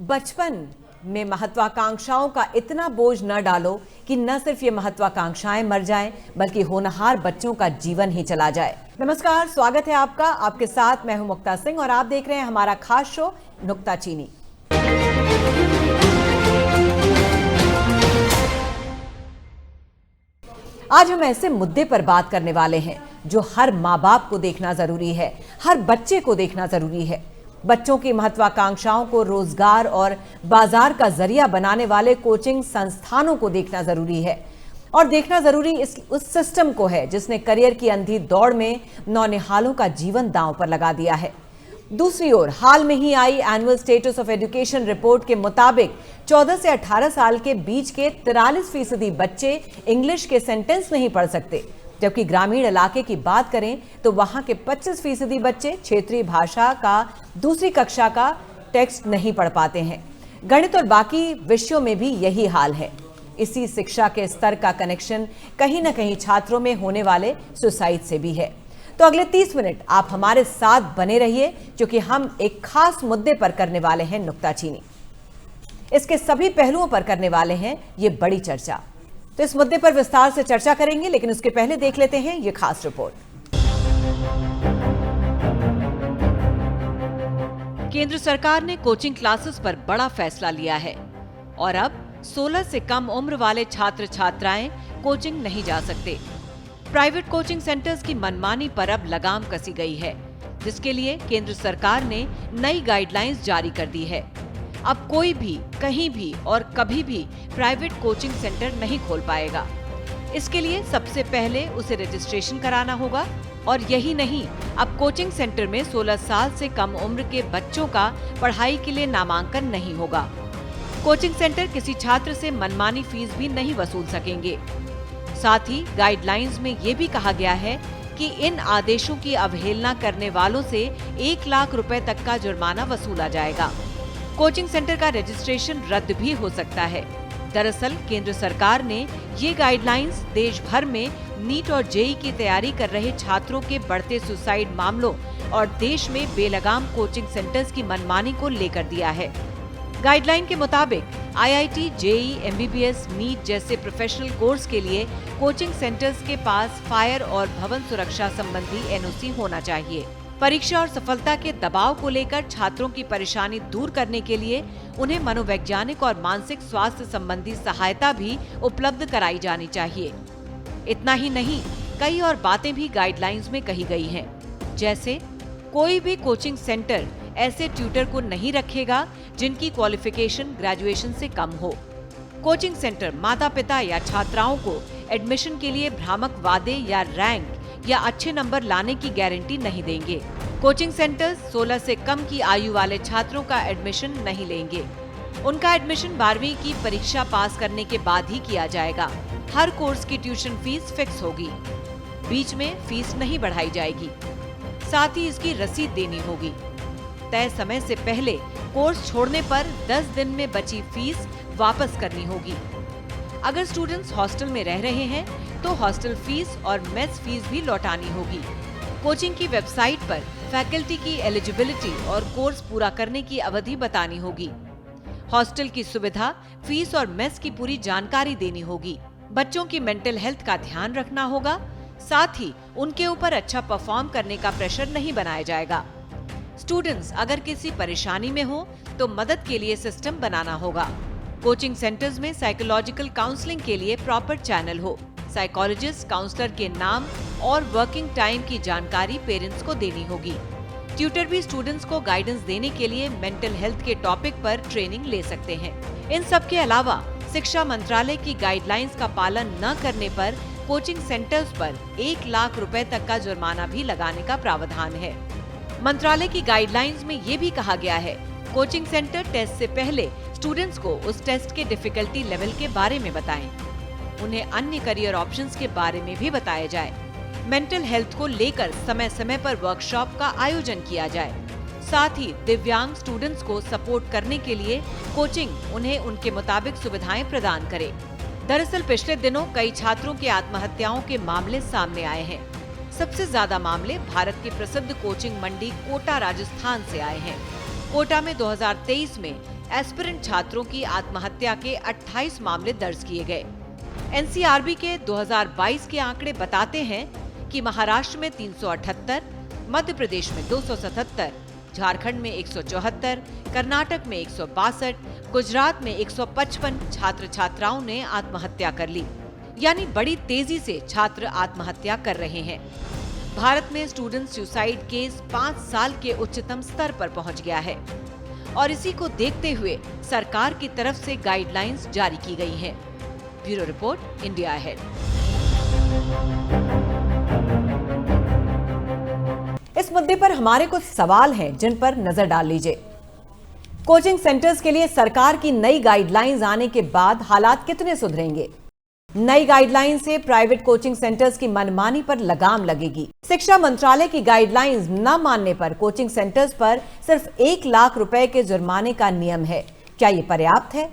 बचपन में महत्वाकांक्षाओं का इतना बोझ न डालो कि न सिर्फ ये महत्वाकांक्षाएं मर जाएं बल्कि होनहार बच्चों का जीवन ही चला जाए। नमस्कार, स्वागत है आपका। आपके साथ मैं हूं मुक्ता सिंह और आप देख रहे हैं हमारा खास शो नुक्ताचीनी। आज हम ऐसे मुद्दे पर बात करने वाले हैं जो हर माँ बाप को देखना जरूरी है, हर बच्चे को देखना जरूरी है। बच्चों की महत्वाकांक्षाओं को रोजगार और बाजार का जरिया बनाने वाले कोचिंग संस्थानों को देखना जरूरी है और देखना जरूरी उस सिस्टम को है जिसने करियर की अंधी दौड़ में नौनिहालों का जीवन दांव पर लगा दिया है। दूसरी ओर हाल में ही आई annual status of education report के मुताबिक 14 से 18 साल के बीच के 43% बच्चे इंग्लिश के सेंटेंस नहीं पढ़ सकते, जबकि ग्रामीण इलाके की बात करें तो वहां के 25% बच्चे क्षेत्रीय भाषा का दूसरी कक्षा का टेक्स्ट नहीं पढ़ पाते हैं। गणित और बाकी विषयों में भी यही हाल है। इसी शिक्षा के स्तर का कनेक्शन कहीं न कहीं छात्रों में होने वाले सुसाइड से भी है। तो अगले 30 मिनट आप हमारे साथ बने रहिए क्योंकि हम एक खास मुद्दे पर करने वाले हैं नुक्ताचीनी। इसके सभी पहलुओं पर करने वाले हैं ये बड़ी चर्चा। तो इस मुद्दे पर विस्तार से चर्चा करेंगे, लेकिन उसके पहले देख लेते हैं ये खास रिपोर्ट। केंद्र सरकार ने कोचिंग क्लासेस पर बड़ा फैसला लिया है और अब 16 से कम उम्र वाले छात्र छात्राएं कोचिंग नहीं जा सकते। प्राइवेट कोचिंग सेंटर्स की मनमानी पर अब लगाम कसी गई है, जिसके लिए केंद्र सरकार ने नई गाइडलाइंस जारी कर दी है। अब कोई भी कहीं भी और कभी भी प्राइवेट कोचिंग सेंटर नहीं खोल पाएगा। इसके लिए सबसे पहले उसे रजिस्ट्रेशन कराना होगा और यही नहीं, अब कोचिंग सेंटर में 16 साल से कम उम्र के बच्चों का पढ़ाई के लिए नामांकन नहीं होगा। कोचिंग सेंटर किसी छात्र से मनमानी फीस भी नहीं वसूल सकेंगे। साथ ही गाइडलाइंस में ये भी कहा गया है कि इन आदेशों की अवहेलना करने वालों से 1 लाख रुपए तक का जुर्माना वसूला जाएगा। कोचिंग सेंटर का रजिस्ट्रेशन रद्द भी हो सकता है। दरअसल केंद्र सरकार ने ये गाइडलाइंस देश भर में नीट और जेईई की तैयारी कर रहे छात्रों के बढ़ते सुसाइड मामलों और देश में बेलगाम कोचिंग सेंटर्स की मनमानी को लेकर दिया है। गाइडलाइन के मुताबिक आईआईटी, जेईई, एमबीबीएस, नीट जैसे प्रोफेशनल कोर्स के लिए कोचिंग सेंटर्स के पास फायर और भवन सुरक्षा संबंधी एनओसी होना चाहिए। परीक्षा और सफलता के दबाव को लेकर छात्रों की परेशानी दूर करने के लिए उन्हें मनोवैज्ञानिक और मानसिक स्वास्थ्य संबंधी सहायता भी उपलब्ध कराई जानी चाहिए। इतना ही नहीं, कई और बातें भी गाइडलाइंस में कही गई हैं, जैसे कोई भी कोचिंग सेंटर ऐसे ट्यूटर को नहीं रखेगा जिनकी क्वालिफिकेशन ग्रेजुएशन से कम हो। कोचिंग सेंटर माता पिता या छात्राओं को एडमिशन के लिए भ्रामक वादे या रैंक या अच्छे नंबर लाने की गारंटी नहीं देंगे। कोचिंग सेंटर्स 16 से कम की आयु वाले छात्रों का एडमिशन नहीं लेंगे। उनका एडमिशन 12वीं की परीक्षा पास करने के बाद ही किया जाएगा। हर कोर्स की ट्यूशन फीस फिक्स होगी, बीच में फीस नहीं बढ़ाई जाएगी। साथ ही इसकी रसीद देनी होगी। तय समय से पहले कोर्स छोड़ने पर 10 दिन में बची फीस वापस करनी होगी। अगर स्टूडेंट्स हॉस्टल में रह रहे हैं तो हॉस्टल फीस और मेस फीस भी लौटानी होगी। कोचिंग की वेबसाइट पर फैकल्टी की एलिजिबिलिटी और कोर्स पूरा करने की अवधि बतानी होगी। हॉस्टल की सुविधा, फीस और मेस की पूरी जानकारी देनी होगी। बच्चों की मेंटल हेल्थ का ध्यान रखना होगा। साथ ही उनके ऊपर अच्छा परफॉर्म करने का प्रेशर नहीं बनाया जाएगा। स्टूडेंट्स अगर किसी परेशानी में हो तो मदद के लिए सिस्टम बनाना होगा। कोचिंग सेंटर्स में साइकोलॉजिकल काउंसलिंग के लिए प्रॉपर चैनल हो। साइकोलॉजिस्ट, काउंसलर के नाम और वर्किंग टाइम की जानकारी पेरेंट्स को देनी होगी। ट्यूटर भी स्टूडेंट्स को गाइडेंस देने के लिए मेंटल हेल्थ के टॉपिक पर ट्रेनिंग ले सकते हैं। इन सब के अलावा शिक्षा मंत्रालय की गाइडलाइंस का पालन न करने पर कोचिंग सेंटर्स पर 1 लाख रुपए तक का जुर्माना भी लगाने का प्रावधान है। मंत्रालय की गाइडलाइंस में ये भी कहा गया है, कोचिंग सेंटर टेस्ट से पहले स्टूडेंट्स को उस टेस्ट के डिफिकल्टी लेवल के बारे में बताएं। उन्हें अन्य करियर ऑप्शंस के बारे में भी बताया जाए। मेंटल हेल्थ को लेकर समय समय पर वर्कशॉप का आयोजन किया जाए। साथ ही दिव्यांग स्टूडेंट्स को सपोर्ट करने के लिए कोचिंग उन्हें उनके मुताबिक सुविधाएं प्रदान करे। दरअसल पिछले दिनों कई छात्रों की आत्महत्याओं के मामले सामने आए हैं। सबसे ज्यादा मामले भारत की प्रसिद्ध कोचिंग मंडी कोटा राजस्थान से आए हैं। कोटा में 2023 में एस्पिरेंट छात्रों की आत्महत्या के 28 मामले दर्ज किए गए। एनसीआरबी के 2022 के आंकड़े बताते हैं कि महाराष्ट्र में 378, मध्य प्रदेश में 277, झारखंड में 174, कर्नाटक में 162, गुजरात में 155 छात्र छात्राओं ने आत्महत्या कर ली। यानी बड़ी तेजी से छात्र आत्महत्या कर रहे हैं। भारत में स्टूडेंट सुसाइड केस 5 साल के उच्चतम स्तर पर पहुंच गया है और इसी को देखते हुए सरकार की तरफ से गाइडलाइंस जारी की गई हैं। Bureau report, India ahead. इस मुद्दे पर हमारे कुछ सवाल हैं जिन पर नजर डाल लीजिए। कोचिंग सेंटर्स के लिए सरकार की नई गाइडलाइंस आने के बाद हालात कितने सुधरेंगे? नई गाइडलाइन से प्राइवेट कोचिंग सेंटर्स की मनमानी पर लगाम लगेगी। शिक्षा मंत्रालय की गाइडलाइंस न मानने पर कोचिंग सेंटर्स पर सिर्फ 1 लाख रुपए के जुर्माने का नियम है। क्या ये पर्याप्त है?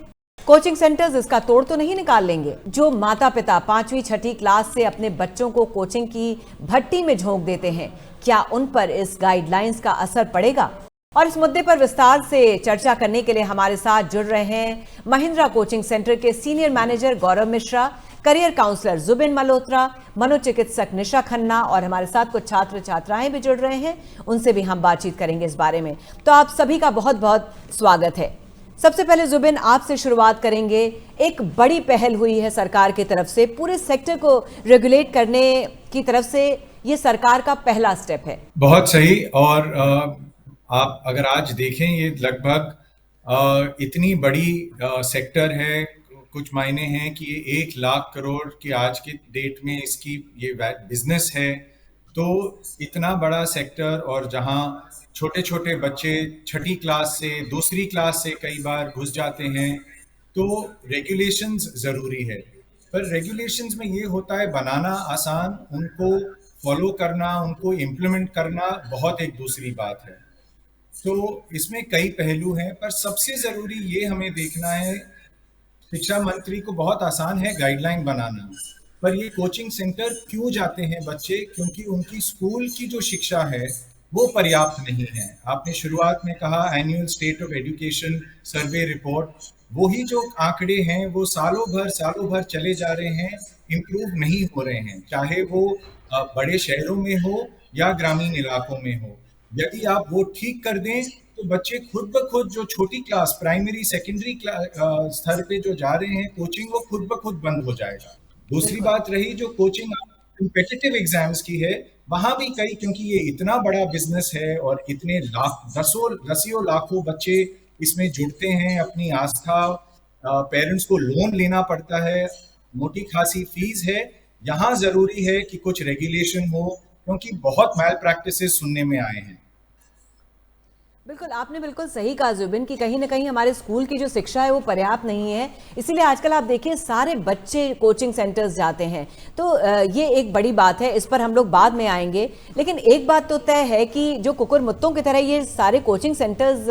कोचिंग सेंटर्स इसका तोड़ तो नहीं निकाल लेंगे? जो माता पिता 5वीं 6ठी क्लास से अपने बच्चों को कोचिंग की भट्टी में झोंक देते हैं, क्या उन पर इस गाइडलाइंस का असर पड़ेगा? और इस मुद्दे पर विस्तार से चर्चा करने के लिए हमारे साथ जुड़ रहे हैं महिंद्रा कोचिंग सेंटर के सीनियर मैनेजर गौरव मिश्रा, करियर काउंसलर जुबिन मल्होत्रा, मनोचिकित्सक निशा खन्ना और हमारे साथ कुछ छात्र छात्राएं भी जुड़ रहे हैं। उनसे भी हम बातचीत करेंगे इस बारे में। तो आप सभी का बहुत बहुत स्वागत है। सबसे पहले जुबिन, आपसे शुरुआत करेंगे। एक बड़ी पहल हुई है सरकार की तरफ से, पूरे सेक्टर को रेगुलेट करने की तरफ से। ये सरकार का पहला स्टेप है। बहुत सही। और आप अगर आज देखें, ये लगभग इतनी बड़ी सेक्टर है, कुछ मायने हैं कि ये 1 लाख करोड़ की आज के डेट में इसकी ये बिजनेस है। तो इतना बड़ा सेक्टर, और जहां छोटे छोटे बच्चे 6ठी क्लास से, दूसरी क्लास से कई बार घुस जाते हैं, तो रेगुलेशंस ज़रूरी है। पर रेगुलेशंस में ये होता है बनाना आसान, उनको फॉलो करना, उनको इम्प्लीमेंट करना बहुत एक दूसरी बात है। तो इसमें कई पहलू हैं, पर सबसे ज़रूरी ये हमें देखना है, शिक्षा मंत्री को बहुत आसान है गाइडलाइन बनाना, पर ये कोचिंग सेंटर क्यों जाते हैं बच्चे? क्योंकि उनकी स्कूल की जो शिक्षा है वो पर्याप्त नहीं है। आपने शुरुआत में कहा annual state of education survey report, वही जो आंकड़े हैं वो सालों भर चले जा रहे हैं, इम्प्रूव नहीं हो रहे हैं, चाहे वो बड़े शहरों में हो या ग्रामीण इलाकों में हो। यदि आप वो ठीक कर दें तो बच्चे खुद ब खुद जो छोटी क्लास, प्राइमरी सेकेंडरी स्तर पे जो जा रहे हैं कोचिंग, वो खुद ब खुद बंद हो जाएगा। दूसरी बात रही जो कोचिंग कॉम्पिटिटिव एग्जाम्स की है, वहां भी कई, क्योंकि ये इतना बड़ा बिजनेस है और इतने दसियों लाखों बच्चे इसमें जुड़ते हैं, अपनी आस्था, पेरेंट्स को लोन लेना पड़ता है, मोटी खासी फीस है। यहाँ जरूरी है कि कुछ रेगुलेशन हो, क्योंकि बहुत मैल प्रैक्टिसेस सुनने में आए हैं। बिल्कुल, आपने बिल्कुल सही कहा जुबिन कि कहीं ना कहीं हमारे स्कूल की जो शिक्षा है वो पर्याप्त नहीं है। इसीलिए आजकल आप देखिए सारे बच्चे कोचिंग सेंटर्स जाते हैं। तो ये एक बड़ी बात है, इस पर हम लोग बाद में आएंगे। लेकिन एक बात तो तय है कि जो कुकुर मुत्तों की तरह ये सारे कोचिंग सेंटर्स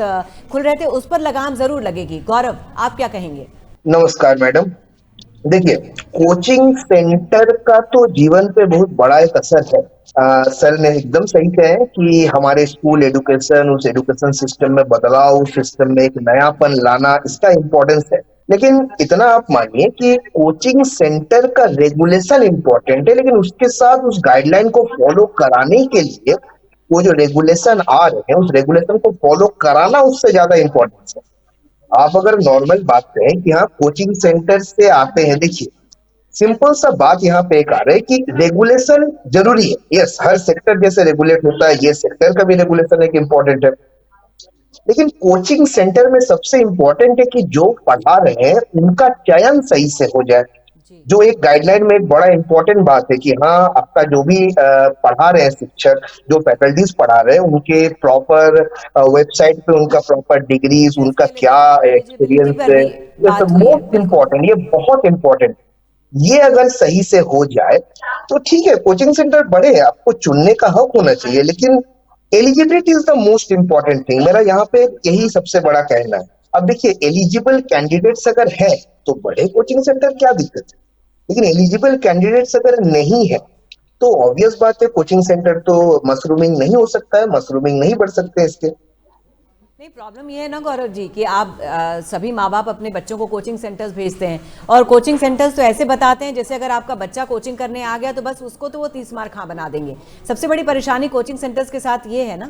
खुल रहे थे, उस पर लगाम जरूर लगेगी। गौरव, आप क्या कहेंगे? नमस्कार मैडम। देखिए, कोचिंग सेंटर का तो जीवन पे बहुत बड़ा एक असर है। सर ने एकदम सही कहा है कि हमारे स्कूल एजुकेशन, उस एजुकेशन सिस्टम में बदलाव, उस सिस्टम में एक नयापन लाना, इसका इम्पोर्टेंस है। लेकिन इतना आप मानिए कि कोचिंग सेंटर का रेगुलेशन इम्पोर्टेंट है, लेकिन उसके साथ उस गाइडलाइन को फॉलो कराने के लिए वो जो रेगुलेशन आ रहे हैं, उस रेगुलेशन को फॉलो कराना उससे ज्यादा इम्पोर्टेंस है। आप अगर नॉर्मल बात करें कि हाँ कोचिंग सेंटर से आते हैं, देखिए सिंपल सा बात यहाँ पे एक आ रहा है कि रेगुलेशन जरूरी है। यस, हर सेक्टर जैसे रेगुलेट होता है, ये सेक्टर का भी रेगुलेशन एक इम्पोर्टेंट है। लेकिन कोचिंग सेंटर में सबसे इम्पोर्टेंट है कि जो पढ़ा रहे हैं उनका चयन सही से हो जाए। जो एक गाइडलाइन में एक बड़ा इंपॉर्टेंट बात है कि हाँ आपका जो भी पढ़ा रहे हैं शिक्षक, जो फैकल्टीज पढ़ा रहे हैं, उनके प्रॉपर वेबसाइट पे उनका प्रॉपर डिग्रीज, उनका क्या एक्सपीरियंस है, ये मोस्ट इम्पोर्टेंट, ये बहुत इम्पोर्टेंट। ये अगर सही से हो जाए तो ठीक है, कोचिंग सेंटर बड़े हैं, आपको चुनने का हक होना चाहिए, लेकिन eligibility is the most important thing. मेरा यहाँ पे यही सबसे बड़ा कहना है। अब देखिए, एलिजिबल कैंडिडेट्स अगर है तो बड़े कोचिंग सेंटर, क्या दिक्कत है? लेकिन एलिजिबल कैंडिडेट्स अगर नहीं है तो ऑब्वियस बात है कोचिंग सेंटर तो मशरूमिंग नहीं हो सकता है, मशरूमिंग नहीं बढ़ सकते इसके। नहीं, प्रॉब्लम ये है ना गौरव जी कि आप सभी माँ बाप अपने बच्चों को कोचिंग सेंटर्स भेजते हैं और कोचिंग सेंटर्स तो ऐसे बताते हैं जैसे अगर आपका बच्चा कोचिंग करने आ गया तो बस उसको तो वो 30 मार खां बना देंगे। सबसे बड़ी परेशानी कोचिंग सेंटर्स के साथ ये है ना।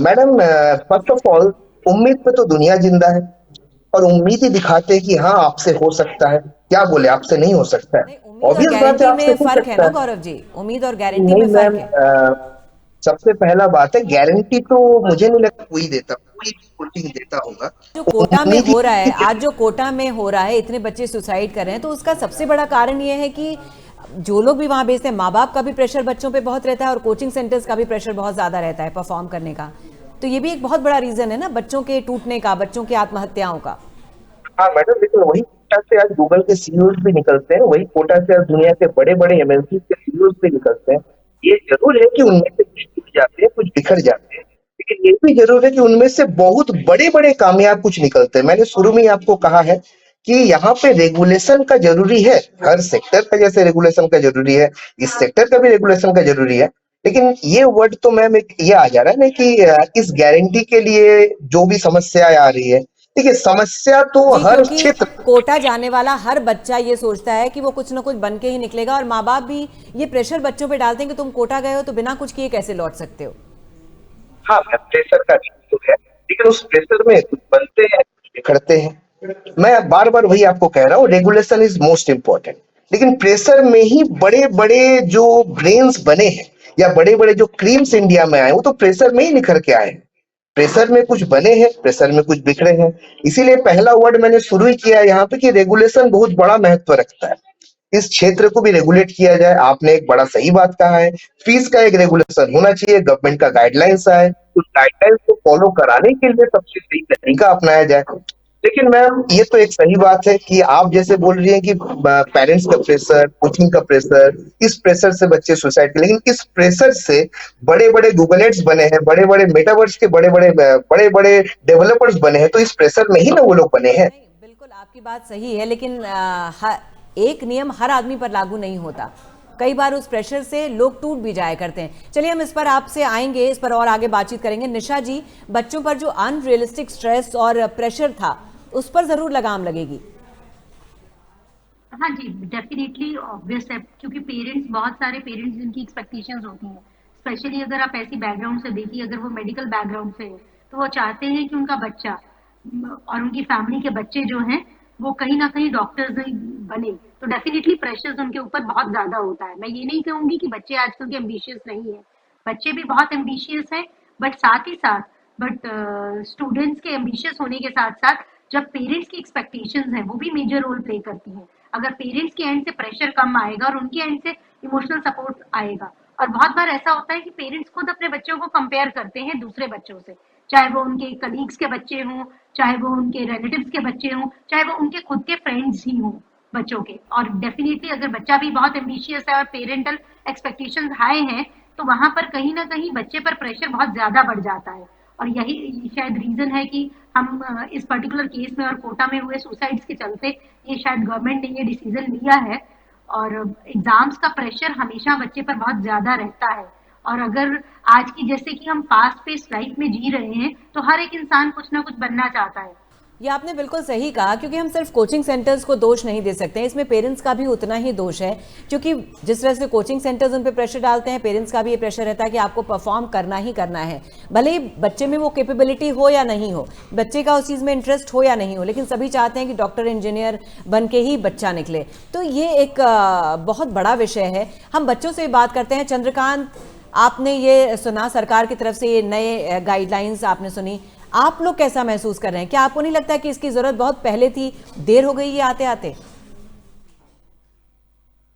मैडम, फर्स्ट ऑफ ऑल, उम्मीद पे तो दुनिया जिंदा है और उम्मीद ही दिखाते हैं कि हाँ आपसे हो सकता है। क्या बोले, आपसे नहीं हो सकता है? नहीं, उम्मीद और ऑब्वियस बात है, गारंटी आपसे में हो फर्क है सकता ना है। गौरव जी, उम्मीद और गारंटी नहीं में फर्क मैम, है। सबसे पहला बात है, गारंटी तो मुझे नहीं लगता कोई देता, कोई भी कोचिंग देता होगा। जो कोटा में उम्मीद हो रहा है, ही आज जो कोटा में हो रहा है, इतने बच्चे सुसाइड कर रहे हैं, तो उसका सबसे बड़ा कारण ये है कि जो लोग भी वहां भेजते हैं, माँ बाप का भी प्रेशर बच्चों पे बहुत रहता है और कोचिंग सेंटर्स का भी प्रेशर बहुत ज्यादा रहता है परफॉर्म करने का। तो ये भी एक बहुत बड़ा रीजन है ना बच्चों के टूटने का, बच्चों की आत्महत्याओं का। हाँ मैडम, लेकिन वही कोटा से आज गूगल के सीईओज भी निकलते हैं, वही कोटा से आज दुनिया के बड़े बड़े एमएनसी के सीईओज भी निकलते हैं। ये जरूर है कि उनमें से कुछ टूट जाते हैं, कुछ बिखर जाते हैं, लेकिन ये भी जरूर है कि उनमें से बहुत बड़े बड़े कामयाब कुछ निकलते हैं। मैंने शुरू में ही आपको कहा है कि यहाँ पे रेगुलेशन का जरूरी है, हर सेक्टर का जैसे रेगुलेशन का जरूरी है, इस सेक्टर का भी रेगुलेशन का जरूरी है। लेकिन ये वर्ड तो मैम एक ये आ जा रहा है ना कि इस गारंटी के लिए जो भी समस्या आ रही है, देखिए समस्या तो जी, हर क्योंकि क्षेत्र। कोटा जाने वाला हर बच्चा ये सोचता है कि वो कुछ ना कुछ बन के ही निकलेगा और माँ बाप भी ये प्रेशर बच्चों पे डालते हैं कि तुम कोटा गए हो तो बिना कुछ किए कैसे लौट सकते हो। हाँ मैम, प्रेशर का तो है, लेकिन उस प्रेशर में कुछ बनते हैं, कुछ बिखरते हैं। मैं बार बार वही आपको कह रहा हूँ, रेगुलेशन इज मोस्ट इम्पोर्टेंट, लेकिन प्रेशर में ही बड़े बड़े जो ब्रेन्स बने हैं या बड़े बड़े जो क्रीम्स इंडिया में आए, वो तो प्रेशर में ही निखर के आए हैं। प्रेशर में कुछ बने हैं, प्रेशर में कुछ बिखरे हैं। इसीलिए पहला वर्ड मैंने शुरू ही किया है यहाँ पे कि रेगुलेशन बहुत बड़ा महत्व रखता है। इस क्षेत्र को भी रेगुलेट किया जाए। आपने एक बड़ा सही बात कहा है, फीस का एक रेगुलेशन होना चाहिए, गवर्नमेंट का गाइडलाइंस आए, उस गाइडलाइंस को फॉलो कराने के लिए सबसे सही तरीका अपनाया जाए। लेकिन मैम, ये तो एक सही बात है कि आप जैसे बोल रही हैं कि पेरेंट्स का प्रेशर, कोचिंग का प्रेशर, इस प्रेशर से बच्चे सुसाइड कर, लेकिन इस प्रेशर से बड़े बड़े गूगलेट्स बने हैं, बड़े बड़े मेटावर्स के बड़े बड़े डेवलपर्स बने हैं, तो इस प्रेशर में ही ना वो लोग बने हैं। नहीं, बिल्कुल आपकी बात सही है, लेकिन एक नियम हर आदमी पर लागू नहीं होता। कई बार उस प्रेशर से लोग टूट भी जाया करते हैं। चलिए हम इस पर आपसे आएंगे, इस पर और आगे बातचीत करेंगे। निशा जी, बच्चों पर जो अनरियलिस्टिक स्ट्रेस और प्रेशर था उस पर जरूर लगाम लगेगी। हाँ जी, डेफिनेटली ऑब्वियस है, क्योंकि पेरेंट्स, बहुत सारे पेरेंट्स जिनकी एक्सपेक्टेशंस होती हैं, स्पेशली अगर आप ऐसी बैकग्राउंड से देखिए, अगर वो मेडिकल बैकग्राउंड से है, तो वो चाहते हैं कि उनका बच्चा और उनकी फैमिली के बच्चे जो हैं वो कहीं ना कहीं डॉक्टर्स ही बने। तो डेफिनेटली प्रेशर्स उनके ऊपर बहुत ज़्यादा होता है। मैं ये नहीं कहूँगी कि बच्चे आजकल के एम्बिशियस नहीं है, बच्चे भी बहुत एम्बिशियस हैं, बट साथ ही साथ स्टूडेंट्स के एम्बिशियस होने के साथ साथ जब पेरेंट्स की एक्सपेक्टेशंस हैं वो भी मेजर रोल प्ले करती हैं। अगर पेरेंट्स के एंड से प्रेशर कम आएगा और उनके एंड से इमोशनल सपोर्ट आएगा, और बहुत बार ऐसा होता है कि पेरेंट्स खुद अपने बच्चों को कंपेयर करते हैं दूसरे बच्चों से, चाहे वो उनके कलीग्स के बच्चे हों, चाहे वो उनके रिलेटिव्स के बच्चे हों, चाहे वो उनके खुद के फ्रेंड्स ही हों बच्चों के। और डेफिनेटली अगर बच्चा भी बहुत एम्बिशियस है और पेरेंटल एक्सपेक्टेशंस हाई हैं, तो वहां पर कहीं ना कहीं बच्चे पर प्रेशर बहुत ज्यादा बढ़ जाता है। और यही शायद रीजन है कि हम इस पर्टिकुलर केस में और कोटा में हुए सुसाइड्स के चलते ये शायद गवर्नमेंट ने ये डिसीजन लिया है। और एग्जाम्स का प्रेशर हमेशा बच्चे पर बहुत ज्यादा रहता है। और अगर आज की जैसे कि हम फास्ट पेस्ड लाइफ में जी रहे हैं, तो हर एक इंसान कुछ ना कुछ बनना चाहता है। ये आपने बिल्कुल सही कहा, क्योंकि हम सिर्फ कोचिंग सेंटर्स को दोष नहीं दे सकते हैं, इसमें पेरेंट्स का भी उतना ही दोष है। क्योंकि जिस तरह से कोचिंग सेंटर्स उन पे प्रेशर डालते हैं, पेरेंट्स का भी ये प्रेशर रहता है कि आपको परफॉर्म करना ही करना है, भले ही बच्चे में वो कैपेबिलिटी हो या नहीं हो, बच्चे का उस चीज़ में इंटरेस्ट हो या नहीं हो, लेकिन सभी चाहते हैं कि डॉक्टर इंजीनियर बन के ही बच्चा निकले। तो ये एक बहुत बड़ा विषय है। हम बच्चों से बात करते हैं। चंद्रकांत, आपने ये सुना, सरकार की तरफ से ये नए गाइडलाइंस आपने सुनी, आप लोग कैसा महसूस कर रहे हैं? क्या आपको नहीं लगता कि इसकी जरूरत बहुत पहले थी, देर हो गई ये आते आते?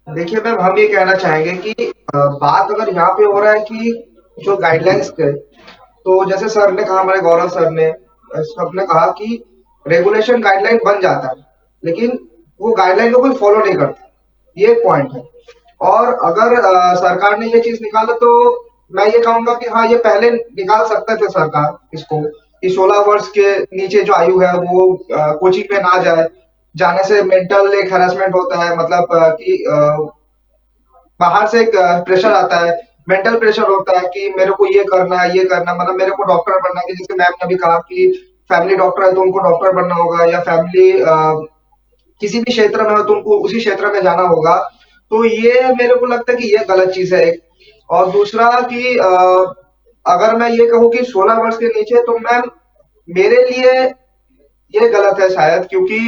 देखिए मैम, हम ये कहना चाहेंगे कि बात अगर यहाँ पे हो रहा है कि जो गाइडलाइंस थे, तो जैसे सर ने कहा, हमारे गौरव सर ने, सबने कहा कि रेगुलेशन गाइडलाइन बन जाता है, लेकिन वो गाइडलाइन को कोई फॉलो नहीं करता, ये एक पॉइंट है। और अगर सरकार ने ये चीज निकाला, तो मैं ये कहूंगा कि हाँ, ये पहले निकाल सकते थे सरकार इसको, कि 16 वर्ष के नीचे जो आयु है वो कोचिंग में ना जाए। जाने से मेंटल एक हैरेसमेंट होता है, मतलब कि बाहर से एक प्रेशर आता है, मेंटल प्रेशर होता है कि मेरे को ये करना है, ये करना है, मतलब मेरे को डॉक्टर बनना है, कि जैसे मैम ने भी कहा कि फैमिली डॉक्टर है तो उनको डॉक्टर बनना होगा, या फैमिली किसी भी क्षेत्र में हो तो उनको उसी क्षेत्र में जाना होगा। तो ये मेरे को लगता है कि ये गलत चीज है एक। और दूसरा कि अगर मैं ये कहूँ कि 16 वर्ष के नीचे, तो मैम मेरे लिए ये गलत है शायद, क्योंकि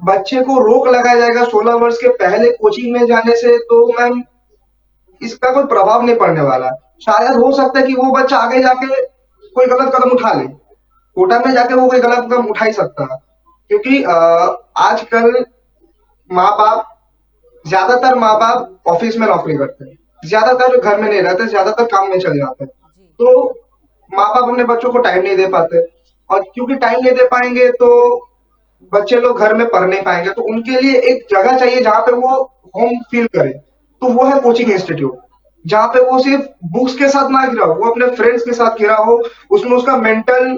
बच्चे को रोक लगाया जाएगा 16 वर्ष के पहले कोचिंग में जाने से, तो मैम इसका कोई प्रभाव नहीं पड़ने वाला। शायद हो सकता है कि वो बच्चा आगे जाके कोई गलत कदम उठा ले, कोटा में जाके वो कोई गलत कदम उठा ही सकता है, क्योंकि आजकल माँ बाप ज्यादातर माँ बाप ऑफिस में नौकरी करते हैं, ज्यादातर घर में नहीं रहते, ज्यादातर काम में चले जाते हैं, तो माँ बाप अपने बच्चों को टाइम नहीं दे पाते, और क्योंकि टाइम नहीं दे पाएंगे तो बच्चे लोग घर में पढ़ नहीं पाएंगे, तो उनके लिए एक जगह चाहिए जहाँ पे वो होम फील करे, तो वो है कोचिंग इंस्टीट्यूट, जहाँ पे वो सिर्फ बुक्स के साथ ना घिरा हो, वो अपने फ्रेंड्स के साथ घिरा हो, उसमें उसका मेंटल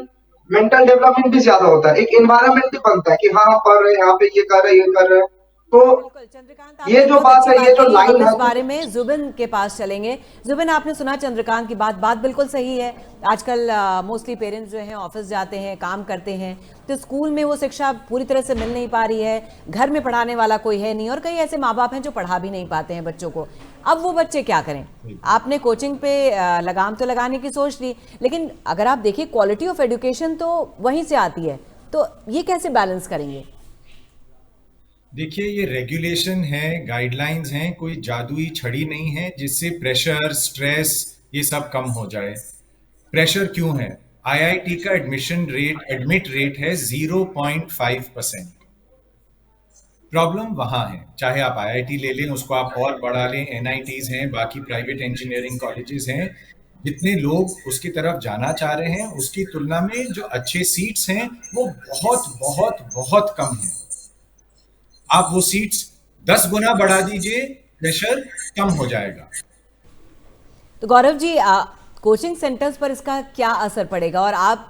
डेवलपमेंट भी ज्यादा होता है, एक एनवायरनमेंट भी बनता है कि हाँ पढ़ रहे हैं, यहाँ पे ये कर रहे हैं, ये कर रहे हैं। तो बिल्कुल चंद्रकांत, ये जो बात है, ये जो लाइन इस है, बारे में जुबिन के पास चलेंगे। जुबिन, आपने सुना चंद्रकांत की बात बिल्कुल सही है। आजकल मोस्टली पेरेंट्स जो हैं ऑफिस जाते हैं, काम करते हैं, तो स्कूल में वो शिक्षा पूरी तरह से मिल नहीं पा रही है, घर में पढ़ाने वाला कोई है नहीं, और कई ऐसे माँ बाप हैं जो पढ़ा भी नहीं पाते हैं बच्चों को। अब वो बच्चे क्या करें? आपने कोचिंग पे लगाम तो लगाने की सोच ली, लेकिन अगर आप देखिए क्वालिटी ऑफ एजुकेशन तो वहीं से आती है, तो ये कैसे बैलेंस करेंगे? देखिए, ये रेगुलेशन है, गाइडलाइंस हैं, कोई जादुई छड़ी नहीं है जिससे प्रेशर, स्ट्रेस ये सब कम हो जाए। प्रेशर क्यों है? आईआईटी का एडमिट रेट है 0.5%। प्रॉब्लम वहां है। चाहे आप आईआईटी ले लें, उसको आप और बढ़ा लें, एनआईटीज हैं, बाकी प्राइवेट इंजीनियरिंग कॉलेजेस हैं, जितने लोग उसकी तरफ जाना चाह रहे हैं उसकी तुलना में जो अच्छे सीट्स हैं वो बहुत बहुत बहुत कम है। आप वो सीट्स 10 गुना बढ़ा दीजिए, प्रेशर कम हो जाएगा। तो गौरव जी, कोचिंग सेंटर्स पर इसका क्या असर पड़ेगा? और आप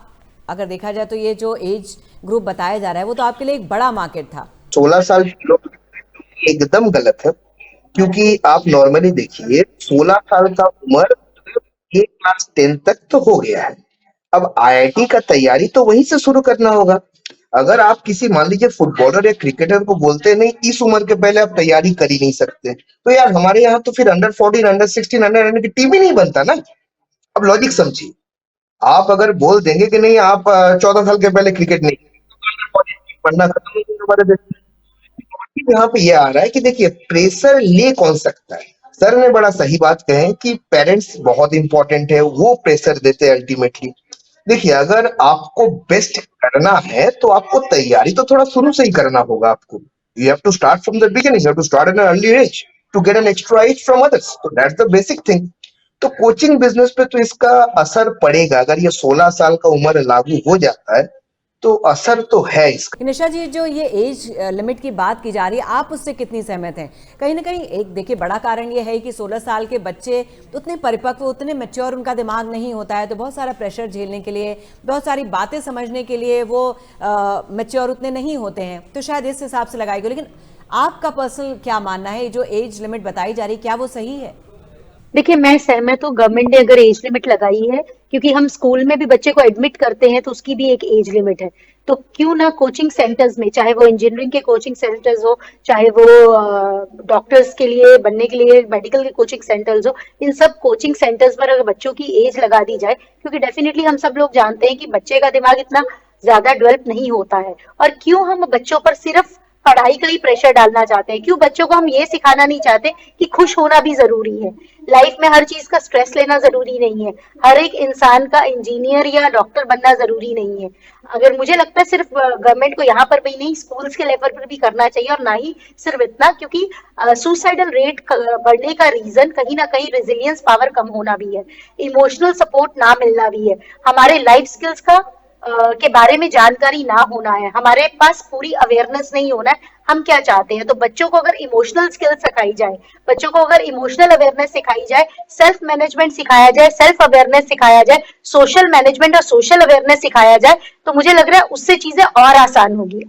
अगर देखा जाए तो ये जो एज ग्रुप बताया जा रहा है वो तो आपके लिए एक बड़ा मार्केट था। 16 साल के लोग एकदम गलत है, क्योंकि आप नॉर्मली देखिए 16 साल का उम्र ये क्लास 10 तक तो हो गया है। अब आईआईटी का तैयारी तो वहीं से शुरू करना होगा। अगर आप किसी मान लीजिए फुटबॉलर या क्रिकेटर को बोलते नहीं इस उम्र के पहले आप तैयारी कर ही नहीं सकते, तो यार हमारे यहाँ तो फिर अंडर 14, अंडर 16, अंडर 9 की टीम ही नहीं बनता ना। अब लॉजिक समझिए, आप अगर बोल देंगे कि नहीं आप 14 साल के पहले क्रिकेट नहीं पढ़ना खत्म हो गया हमारे देश में। यहाँ पे ये आ रहा है कि देखिए प्रेशर ले कौन सकता है। सर ने बड़ा सही बात कहे कि पेरेंट्स बहुत इंपॉर्टेंट है, वो प्रेशर देते हैं अल्टीमेटली। देखिए अगर आपको बेस्ट करना है तो आपको तैयारी तो थोड़ा शुरू से ही करना होगा। आपको you have to start from the beginning, you have to start at an early age to get an extra edge from others, तो दैट्स द बेसिक थिंग। तो कोचिंग बिजनेस पे तो इसका असर पड़ेगा। अगर ये 16 साल का उम्र लागू हो जाता है तो असर तो है इसका। निशा जी, जो ये एज लिमिट की बात की जा रही है, आप उससे कितनी सहमत हैं? कहीं ना कहीं एक देखिए बड़ा कारण ये है कि 16 साल के बच्चे उतने परिपक्व, उतने मैच्योर उनका दिमाग नहीं होता है, तो बहुत सारा प्रेशर झेलने के लिए, बहुत सारी बातें समझने के लिए वो मैच्योर उतने नहीं होते हैं, तो शायद इस हिसाब से लगाई गई। लेकिन आपका पर्सनल क्या मानना है, जो एज लिमिट बताई जा रही है क्या वो सही है? देखिए, मैं सहमत हूँ, गवर्नमेंट ने अगर एज लिमिट लगाई है, क्योंकि हम स्कूल में भी बच्चे को एडमिट करते हैं तो उसकी भी एक एज लिमिट है, तो क्यों ना कोचिंग सेंटर्स में, चाहे वो इंजीनियरिंग के कोचिंग सेंटर्स हो, चाहे वो डॉक्टर्स के लिए बनने के लिए मेडिकल के कोचिंग सेंटर्स हो, इन सब कोचिंग सेंटर्स पर अगर बच्चों की एज लगा दी जाए, क्योंकि डेफिनेटली हम सब लोग जानते हैं कि बच्चे का दिमाग इतना ज्यादा डेवलप नहीं होता है, और क्यों हम बच्चों पर सिर्फ पढ़ाई का ही प्रेशर डालना चाहते हैं? क्यों बच्चों को हम ये सिखाना नहीं चाहते कि खुश होना भी जरूरी है? लाइफ में हर चीज का स्ट्रेस लेना जरूरी नहीं है, हर एक इंसान का इंजीनियर या डॉक्टर बनना जरूरी नहीं है। अगर मुझे लगता है सिर्फ गवर्नमेंट को यहाँ पर भी नहीं, स्कूल्स के लेवल पर भी करना चाहिए, और ना ही सिर्फ इतना, क्योंकि सुसाइडल रेट बढ़ने का रीजन कहीं ना कहीं रेजिलियंस पावर कम होना भी है, इमोशनल सपोर्ट ना मिलना भी है, हमारे लाइफ स्किल्स का के बारे में जानकारी ना होना है, हमारे पास पूरी अवेयरनेस नहीं होना है हम क्या चाहते हैं। तो बच्चों को अगर इमोशनल स्किल्स सिखाई जाए, बच्चों को अगर इमोशनल अवेयरनेस सिखाई जाए, सेल्फ मैनेजमेंट सिखाया जाए, सेल्फ अवेयरनेस सिखाया जाए, सोशल मैनेजमेंट और सोशल अवेयरनेस सिखाया जाए, तो मुझे लग रहा है उससे चीजें और आसान होगी।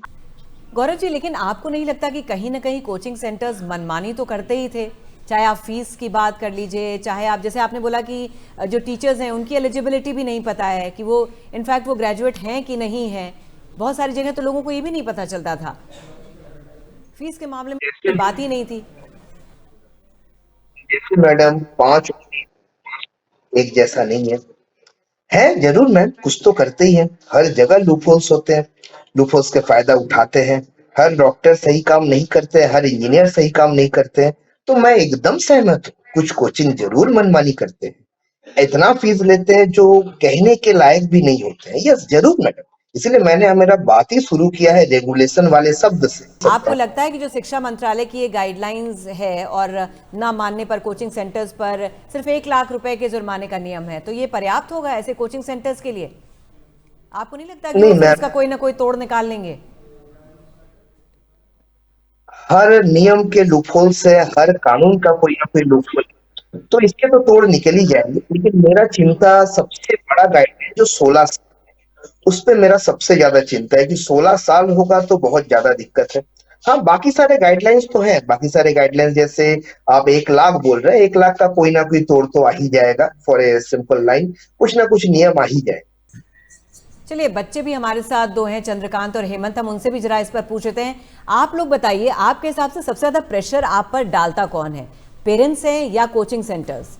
गौरव जी, लेकिन आपको नहीं लगता कि कहीं ना कहीं कोचिंग सेंटर्स मनमानी तो करते ही थे, चाहे आप फीस की बात कर लीजिए, चाहे आप जैसे आपने बोला कि जो टीचर्स हैं उनकी एलिजिबिलिटी भी नहीं पता है कि वो इनफैक्ट वो ग्रेजुएट हैं कि नहीं हैं। बहुत सारी जगह तो लोगों को ये भी नहीं पता चलता था। फीस के मामले में बात ही नहीं थी। मैडम 5 एक जैसा नहीं है जरूर मैम, कुछ तो करते ही हैं। हर जगह लूपहोल्स होते हैं, लूपहोल्स के फायदा उठाते हैं। हर डॉक्टर सही काम नहीं करते, हर इंजीनियर सही काम नहीं करते हैं। तो मैं एकदम सहमत हूँ, कुछ कोचिंग जरूर मनमानी करते हैं, इतना फीस लेते हैं जो कहने के लायक भी नहीं होते हैं। यस जरूर मैडम, इसलिए मैंने मेरा बात ही शुरू किया है रेगुलेशन वाले शब्द से। आपको लगता है कि जो शिक्षा मंत्रालय की ये गाइडलाइंस है और ना मानने पर कोचिंग सेंटर्स पर सिर्फ 1 लाख रुपए के जुर्माने का नियम है, तो ये पर्याप्त होगा ऐसे कोचिंग सेंटर्स के लिए? आपको नहीं लगता कि वो इसका कोई ना कोई तोड़ निकाल लेंगे? हर नियम के लूपहोल से, हर कानून का कोई ना कोई लूपहोल, तो इसके तो तोड़ निकल ही जाएंगे। लेकिन मेरा चिंता सबसे बड़ा गाइडलाइन जो 16 साल, उस पे मेरा सबसे ज्यादा चिंता है कि 16 साल होगा तो बहुत ज्यादा दिक्कत है। हाँ बाकी सारे गाइडलाइंस तो है, बाकी सारे गाइडलाइंस जैसे आप 1 लाख बोल रहे हैं, 1 लाख का कोई ना कोई तोड़ तो आ ही जाएगा। फॉर ए सिंपल लाइन कुछ ना कुछ नियम आ ही जाए। चलिए बच्चे भी हमारे साथ 2 हैं, चंद्रकांत और हेमंत, हम उनसे भी जरा इस पर पूछ लेते हैं। आप लोग बताइए, आपके हिसाब से सबसे ज्यादा प्रेशर आप पर डालता कौन है, पेरेंट्स हैं या कोचिंग सेंटर्स?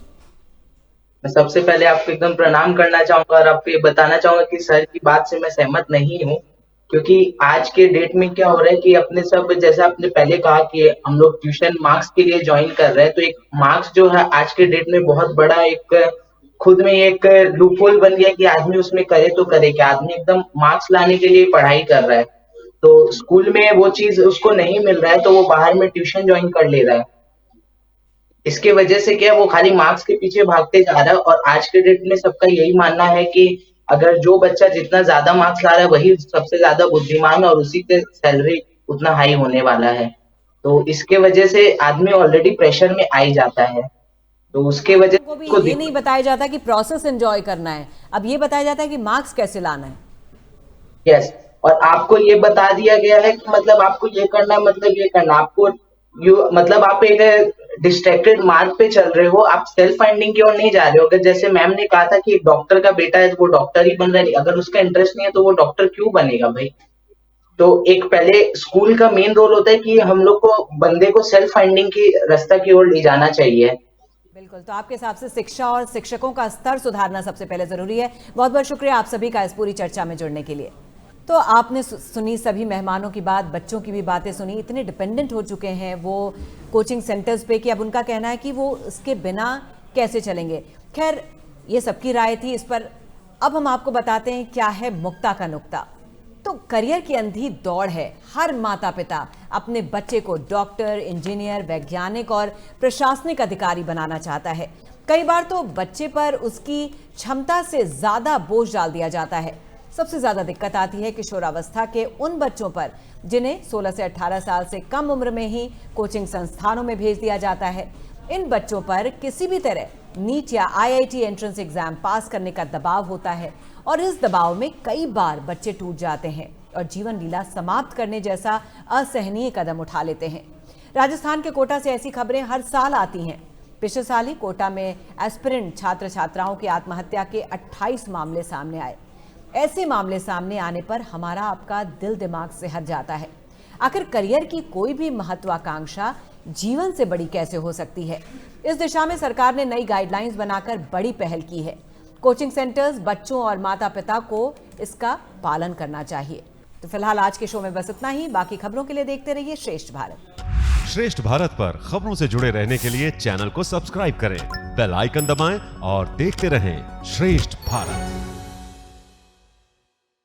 मैं सबसे पहले आपको एकदम प्रणाम करना चाहूंगा और आपको ये बताना चाहूंगा कि सर की बात से मैं सहमत नहीं हूँ, क्योंकि आज के डेट में क्या हो रहा है कि अपने सब, जैसे आपने पहले कहा कि हम लोग ट्यूशन मार्क्स के लिए ज्वाइन कर रहे हैं, तो एक मार्क्स जो है आज के डेट में बहुत बड़ा एक खुद में एक लूपहोल बन गया कि आदमी उसमें करे तो करे क्या। आदमी एकदम मार्क्स लाने के लिए पढ़ाई कर रहा है, तो स्कूल में वो चीज उसको नहीं मिल रहा है तो वो बाहर में ट्यूशन ज्वाइन कर ले रहा है। इसके वजह से क्या है, वो खाली मार्क्स के पीछे भागते जा रहा है। और आज के डेट में सबका यही मानना है कि अगर जो बच्चा जितना ज्यादा मार्क्स ला रहा है वही सबसे ज्यादा बुद्धिमान और उसी के सैलरी उतना हाई होने वाला है। तो इसके वजह से आदमी ऑलरेडी प्रेशर में आ ही जाता है, तो उसके वजह को भी ये नहीं बताया जाता कि प्रोसेस एंजॉय करना है, अब ये बताया जाता है कि मार्क्स कैसे लाना है। यस, और आपको ये बता दिया गया है कि मतलब आपको ये करना है, मतलब ये करना आपको मतलब आप एक डिस्ट्रैक्टेड मार्ग पे चल रहे हो, आप सेल्फ फाइंडिंग की ओर नहीं जा रहे हो। अगर जैसे मैम ने कहा था कि एक डॉक्टर का बेटा है वो डॉक्टर ही बन रहा है, अगर उसका इंटरेस्ट नहीं है तो वो डॉक्टर क्यों बनेगा भाई? तो एक पहले स्कूल का मेन रोल होता है कि हम लोग को बंदे को सेल्फ फाइंडिंग की रास्ता की ओर ले जाना चाहिए। बिल्कुल, तो आपके हिसाब से शिक्षा और शिक्षकों का स्तर सुधारना सबसे पहले जरूरी है। बहुत बहुत शुक्रिया आप सभी का इस पूरी चर्चा में जुड़ने के लिए। तो आपने सुनी सभी मेहमानों की बात, बच्चों की भी बातें सुनी। इतने डिपेंडेंट हो चुके हैं वो कोचिंग सेंटर्स पे कि अब उनका कहना है कि वो इसके बिना कैसे चलेंगे। खैर ये सबकी राय थी इस पर। अब हम आपको बताते हैं क्या है मुक्ता का नुक्ता। तो करियर की अंधी दौड़ है, हर माता पिता अपने बच्चे को डॉक्टर, इंजीनियर, वैज्ञानिक और प्रशासनिक अधिकारी बनाना चाहता है। कई बार तो बच्चे पर उसकी क्षमता से ज्यादा बोझ डाल दिया जाता है। सबसे ज्यादा दिक्कत आती है किशोरावस्था के उन बच्चों पर जिन्हें 16 से 18 साल से कम उम्र में ही कोचिंग संस्थानों में भेज दिया जाता है। इन बच्चों पर किसी भी तरह नीट या IIT एंट्रेंस एग्जाम पास करने का दबाव होता है और इस दबाव में कई बार बच्चे टूट जाते हैं और जीवन लीला समाप्त करने जैसा असहनीय कदम उठा लेते हैं। राजस्थान के कोटा से ऐसी खबरें हर साल आती हैं। पिछले साल ही कोटा में एस्पिरेंट छात्र छात्राओं की आत्महत्या के 28 मामले सामने आए। ऐसे मामले सामने आने पर हमारा आपका दिल दिमाग से हट जाता है। आखिर करियर की कोई भी महत्वाकांक्षा जीवन से बड़ी कैसे हो सकती है? इस दिशा में सरकार ने नई गाइडलाइंस बनाकर बड़ी पहल की है। कोचिंग सेंटर्स, बच्चों और माता पिता को इसका पालन करना चाहिए। तो फिलहाल आज के शो में बस इतना ही। बाकी खबरों के लिए देखते रहिए श्रेष्ठ भारत। श्रेष्ठ भारत पर खबरों से जुड़े रहने के लिए चैनल को सब्सक्राइब करें, बेल आइकन दबाएं और देखते रहें श्रेष्ठ भारत।